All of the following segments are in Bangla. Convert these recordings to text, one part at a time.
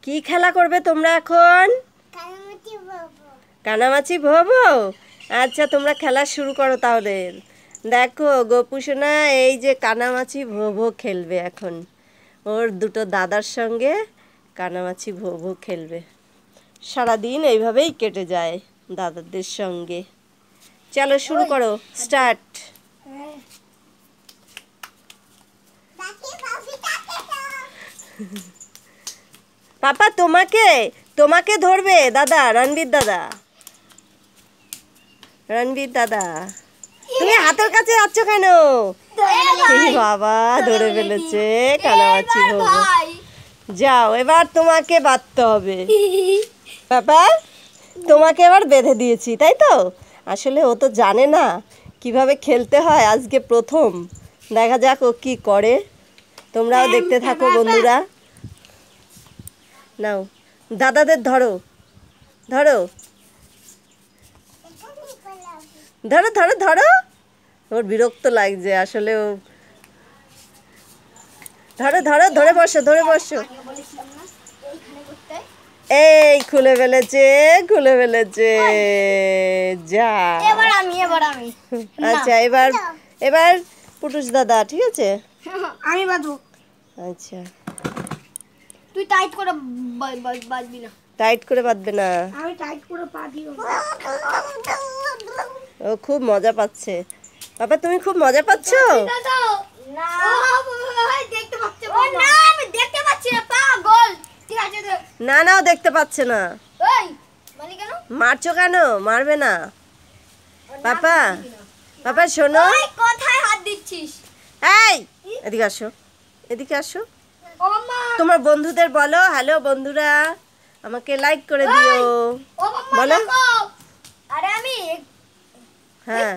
কি খেলা করবে তোমরা এখন? কানামাছি ভোবো। আচ্ছা তোমরা খেলা শুরু করো তাহলে। দেখো গপু সোনা এই যে কানামাছি ভোবো খেলবে এখন। ওর দুটো দাদার সঙ্গে কানামাছি ভোবো খেলবে। সারাদিন এইভাবেই কেটে যায় দাদাদের সঙ্গে। চলো শুরু করো, স্টার্ট। পাপা তোমাকে তোমাকে ধরবে দাদা, রণবীর দাদা। রণবীর দাদা তুমি হাতের কাছে যাচ্ছ কেন? বাবা ধরে ফেলেছে কানামাছি ভোবো। যাও এবার তোমাকে বাঁধতে হবে। পাপা তোমাকে এবার বেঁধে দিয়েছি তাই তো? আসলে ও তো জানে না কিভাবে খেলতে হয়, আজকে প্রথম। দেখা যাক ও কি করে। তোমরাও দেখতে থাকো বন্ধুরা। নাও দাদাদের ধরো, ধরো ধরো ধরো ধরো। ওর বিরক্ত লাগছে আসলে। ও ধরো ধরো, ধরে বসো, ধরে বসো। এই খুলে ফেলেছে, খুলে ফেলেছে। যা এবার আমি আচ্ছা এবার এবার পুটুস দাদা, ঠিক আছে? আমি বাঁধবো। আচ্ছা তুই টাইট করে বাঁধবি না। টাইট করে বাঁধবে না। আমি টাইট করে বাঁধিও। ও খুব মজা পাচ্ছে। বাবা তুমি খুব মজা পাচ্ছ? না দেখতে পাচ্ছি। ও না আমি দেখতে পাচ্ছি না, পাগল। ঠিক আছে না না ও দেখতে পাচ্ছে না। এই মানে কেন মারছো কেন? মারবে না। পাপা পাপা শোনো। ওই কোথায় হাত দিচ্ছিস? এই এদিকে আসো, এদিকে আসো। ও মা তোমার বন্ধুদের বলো হ্যালো বন্ধুরা, আমাকে লাইক করে দিও। ও মাম্মা বলো। দেখো। আরে আমি হ্যাঁ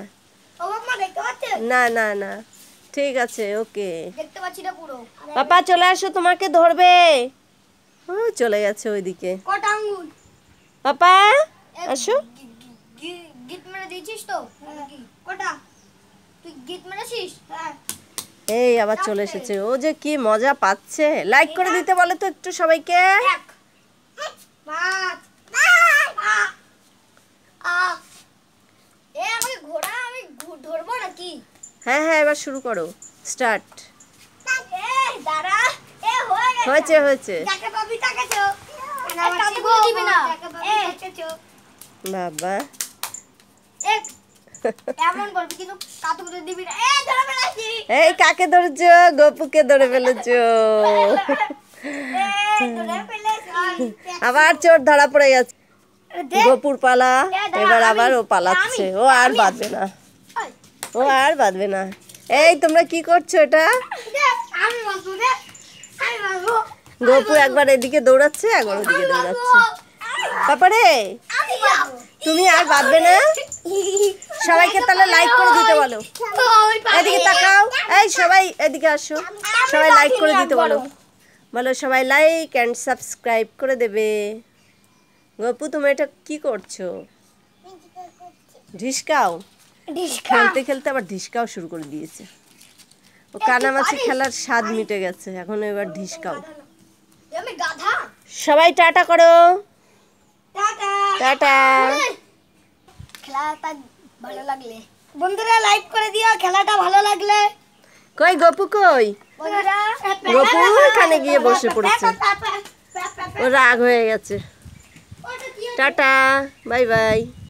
ও মাম্মা দেখতে পাচ্ছেন? না না না ঠিক আছে ওকে। দেখতে পাচ্ছি না পুরো। পাপা চলে আসো তোমাকে ধরবে। ও চলে গেছে ওইদিকে। কটা আঙ্গুল? পাপা আসো। গিট মেরে দিয়েছিস তো? কটা? তুই গিট মেরেছিস? হ্যাঁ। এই আবার চলে এসেছে। ও যে কি মজা পাচ্ছে। লাইক করে দিতে বলে তো একটু সবাইকে। এক পাঁচ এ আমি ঘোড়া, আমি ধরবো নাকি? হ্যাঁ হ্যাঁ এবার শুরু করো, স্টার্ট। এ দাঁড়া, এ হয়ে গেছে। হয়েছে হয়েছে। যাকে পাবি তাকে চো। কাকে বলে দিবি না। এ চো। বাবা এক এমন করবি কিন্তু কাতু করে দিবি না। এ ধরে ফেলেছি। এই কাকে ধরেছো? গপুকে ধরে ফেলেছো। এ ধরে ফেলেছি। আবার চোর ধরা পড়ে গেছে। দেখ। গপুর পালা। এবার আবার ও পালাচ্ছে। ও আর বাঁধবে না, ও আর বাঁধবে না। এই তোমরা কি করছো এটা? আমি বাঁধবো রে। আমি বাঁধবো। গপু একবার এদিকে দৌড়াচ্ছে, একবার ওদিকে দৌড়াচ্ছে। বাবারে আমি বাঁধবো। তুমি আর বাঁধবে না? সবাইকে তাহলে লাইক করে দিতে বলো। এদিকে তাকাও। এই সবাই এদিকে আসো, সবাই লাইক করে দিতে বলো। বলো সবাই লাইক অ্যান্ড সাবস্ক্রাইব করে দেবে। গপু তুমি এটা কি করছো? ঢিসকাও। খেলতে খেলতে আবার ঢিসকাও শুরু করে দিয়েছে। ও কানামাছি খেলার স্বাদ মিটে গেছে, এখন এবার ঢিসকাও। আমি গাধা। সবাই টাটা করো। টাটা। টাটা। খেলাটা ভালো লাগলে বন্ধুরা লাইক করে দিও, খেলাটা ভালো লাগলে। কই গপু কই? বন্ধুরা গপু এখানে গিয়ে বসে পড়েছে, ও রাগ হয়ে গেছে। Tata bye bye.